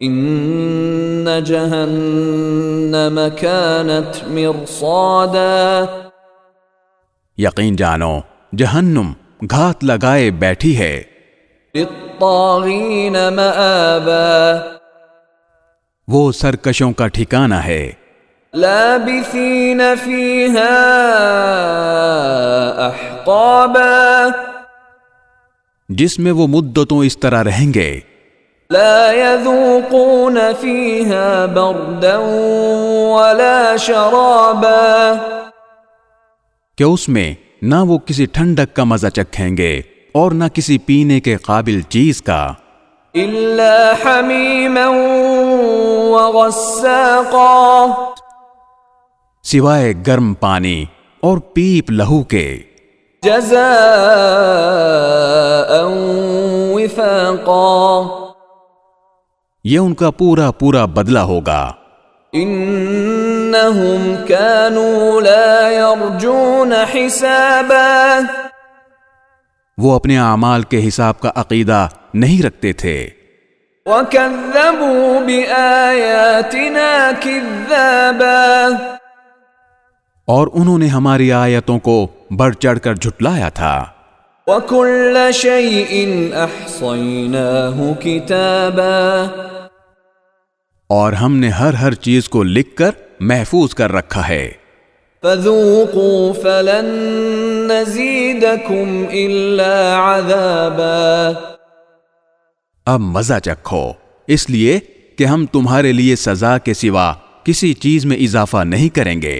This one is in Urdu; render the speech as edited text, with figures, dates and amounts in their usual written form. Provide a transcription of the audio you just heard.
ان جہنم كانت مرصادا، یقین جانو جہنم گھات لگائے بیٹھی ہے، للطاغین مآبا، وہ سرکشوں کا ٹھکانہ ہے، لابثین فیہا احقابا، جس میں وہ مدتوں اس طرح رہیں گے، لا يذوقون فيها بردا ولا شرابا، کہ اس میں نہ وہ کسی ٹھنڈک کا مزہ چکھیں گے اور نہ کسی پینے کے قابل چیز کا، الا حمیما وغساقا، سوائے گرم پانی اور پیپ لہو کے، جزاء وفاقا، یہ ان کا پورا پورا بدلہ ہوگا۔ انہم كانوا لا يرجون حسابا، وہ اپنے اعمال کے حساب کا عقیدہ نہیں رکھتے تھے، وَكَذَّبُوا بِآيَاتِنَا كِذَّابًا، اور انہوں نے ہماری آیتوں کو بڑھ چڑھ کر جھٹلایا تھا، وَكُلَّ شَيْءٍ أَحْصَيْنَاهُ كِتَابًا، اور ہم نے ہر چیز کو لکھ کر محفوظ کر رکھا ہے، فَذُوقُوا فَلَن نَّزِيدَكُمْ إِلَّا عَذَابًا، اب مزہ چکھو، اس لیے کہ ہم تمہارے لیے سزا کے سوا کسی چیز میں اضافہ نہیں کریں گے۔